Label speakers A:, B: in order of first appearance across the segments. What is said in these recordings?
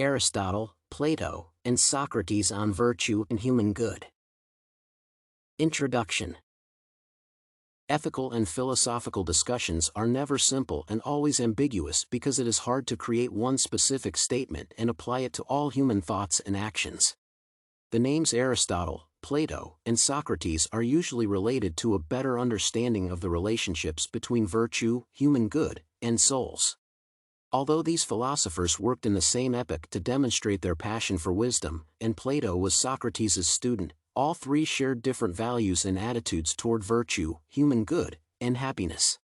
A: Aristotle, Plato, and Socrates on virtue and human good. Introduction. Ethical and philosophical discussions are never simple and always ambiguous because it is hard to create one specific statement and apply it to all human thoughts and actions. The names Aristotle, Plato, and Socrates are usually related to a better understanding of the relationships between virtue, human good, and souls. Although these philosophers worked in the same epoch to demonstrate their passion for wisdom, and Plato was Socrates' student, all three shared different values and attitudes toward virtue, human good, and happiness.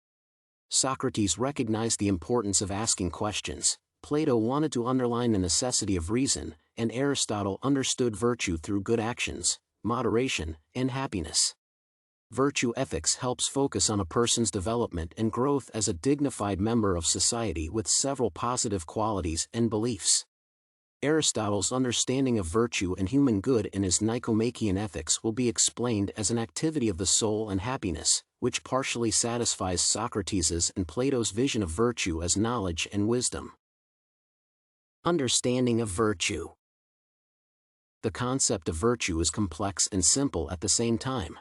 A: Socrates recognized the importance of asking questions, Plato wanted to underline the necessity of reason, and Aristotle understood virtue through good actions, moderation, and happiness. Virtue ethics helps focus on a person's development and growth as a dignified member of society with several positive qualities and beliefs. Aristotle's understanding of virtue and human good in his Nicomachean ethics will be explained as an activity of the soul and happiness, which partially satisfies Socrates' and Plato's vision of virtue as knowledge and wisdom. Understanding of virtue. The concept of virtue is complex and simple at the same time.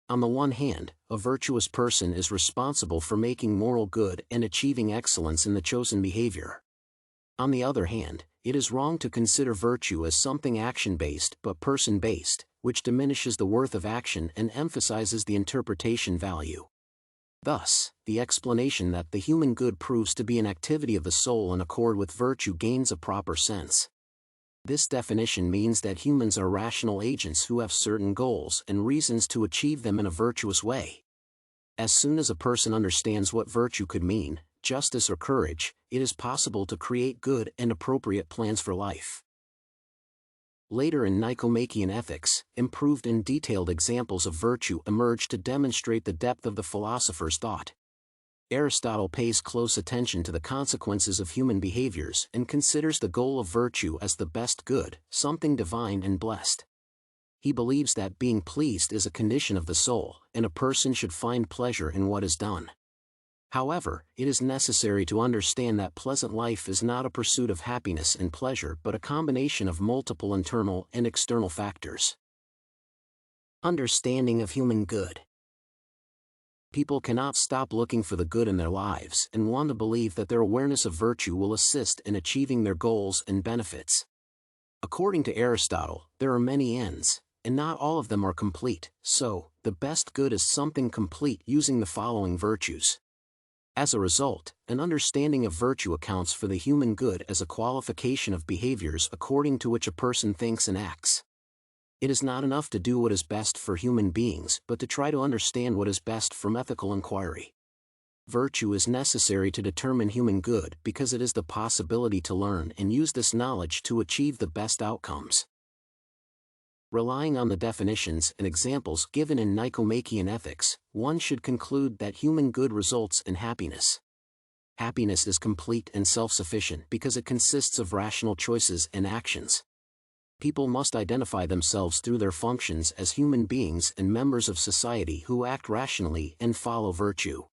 A: On the one hand, a virtuous person is responsible for making moral good and achieving excellence in the chosen behavior. On the other hand, it is wrong to consider virtue as something action-based but person-based, which diminishes the worth of action and emphasizes the interpretation value. Thus, the explanation that the human good proves to be an activity of the soul in accord with virtue gains a proper sense. This definition means that humans are rational agents who have certain goals and reasons to achieve them in a virtuous way. As soon as a person understands what virtue could mean, justice or courage, it is possible to create good and appropriate plans for life. Later in Nicomachean ethics, improved and detailed examples of virtue emerged to demonstrate the depth of the philosopher's thought. Aristotle pays close attention to the consequences of human behaviors and considers the goal of virtue as the best good, something divine and blessed. He believes that being pleased is a condition of the soul, and a person should find pleasure in what is done. However, it is necessary to understand that pleasant life is not a pursuit of happiness and pleasure but a combination of multiple internal and external factors. Understanding of human good. People cannot stop looking for the good in their lives and want to believe that their awareness of virtue will assist in achieving their goals and benefits. According to Aristotle, there are many ends, and not all of them are complete, so, the best good is something complete using the following virtues. As a result, an understanding of virtue accounts for the human good as a qualification of behaviors according to which a person thinks and acts. It is not enough to do what is best for human beings but to try to understand what is best from ethical inquiry. Virtue is necessary to determine human good because it is the possibility to learn and use this knowledge to achieve the best outcomes. Relying on the definitions and examples given in Nicomachean ethics, one should conclude that human good results in happiness. Happiness is complete and self-sufficient because it consists of rational choices and actions. People must identify themselves through their functions as human beings and members of society who act rationally and follow virtue.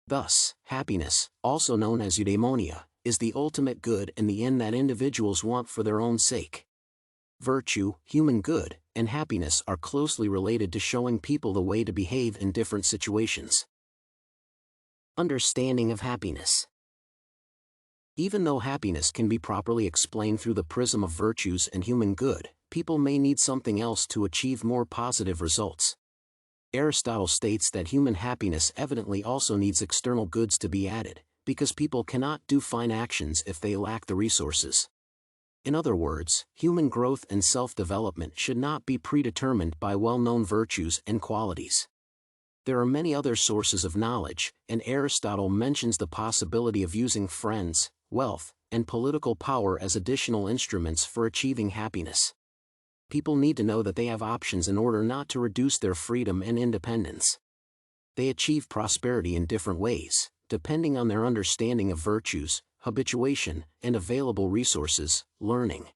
A: Thus, happiness, also known as eudaimonia, is the ultimate good and the end that individuals want for their own sake. Virtue, human good, and happiness are closely related to showing people the way to behave in different situations. Understanding of happiness. Even though happiness can be properly explained through the prism of virtues and human good, people may need something else to achieve more positive results. Aristotle states that human happiness evidently also needs external goods to be added, because people cannot do fine actions if they lack the resources. In other words, human growth and self-development should not be predetermined by well-known virtues and qualities. There are many other sources of knowledge, and Aristotle mentions the possibility of using friends, wealth, and political power as additional instruments for achieving happiness. People need to know that they have options in order not to reduce their freedom and independence. They achieve prosperity in different ways, depending on their understanding of virtues, habituation, and available resources, learning.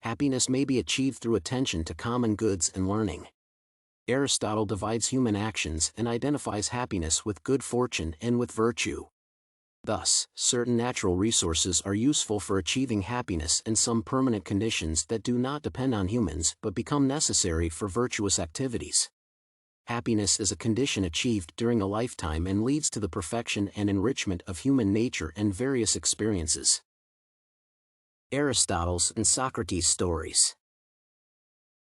A: Happiness may be achieved through attention to common goods and learning. Aristotle divides human actions and identifies happiness with good fortune and with virtue. Thus, certain natural resources are useful for achieving happiness and some permanent conditions that do not depend on humans but become necessary for virtuous activities. Happiness is a condition achieved during a lifetime and leads to the perfection and enrichment of human nature and various experiences. Aristotle's and Socrates' stories.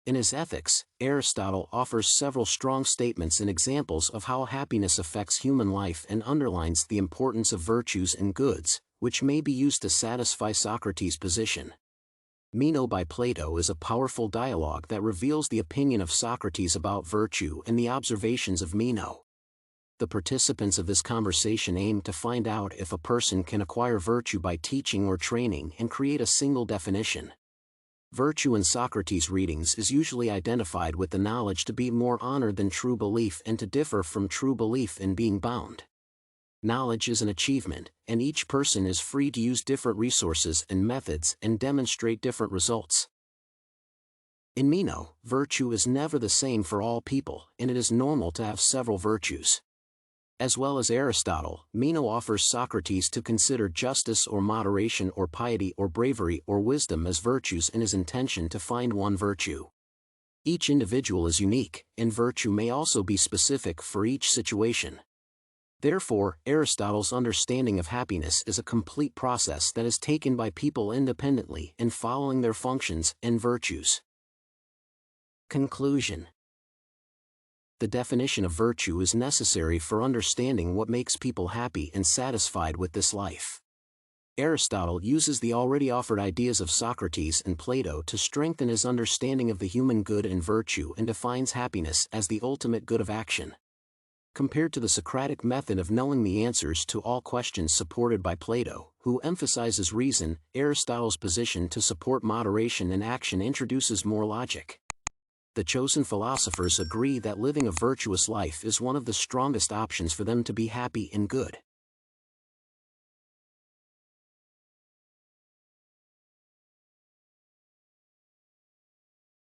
A: In his Ethics, Aristotle offers several strong statements and examples of how happiness affects human life and underlines the importance of virtues and goods, which may be used to satisfy Socrates' position. Meno by Plato is a powerful dialogue that reveals the opinion of Socrates about virtue and the observations of Meno. The participants of this conversation aim to find out if a person can acquire virtue by teaching or training and create a single definition. Virtue in Socrates' readings is usually identified with the knowledge to be more honor than true belief and to differ from true belief in being bound. Knowledge is an achievement, and each person is free to use different resources and methods and demonstrate different results. In Meno, virtue is never the same for all people, and it is normal to have several virtues. As well as Aristotle, Meno offers Socrates to consider justice or moderation or piety or bravery or wisdom as virtues in his intention to find one virtue. Each individual is unique, and virtue may also be specific for each situation. Therefore, Aristotle's understanding of happiness is a complete process that is taken by people independently and following their functions and virtues. Conclusion. The definition of virtue is necessary for understanding what makes people happy and satisfied with this life. Aristotle uses the already offered ideas of Socrates and Plato to strengthen his understanding of the human good and virtue and defines happiness as the ultimate good of action. Compared to the Socratic method of knowing the answers to all questions supported by Plato, who emphasizes reason, Aristotle's position to support moderation and action introduces more logic. The chosen philosophers agree that living a virtuous life is one of the strongest options for them to be happy and good.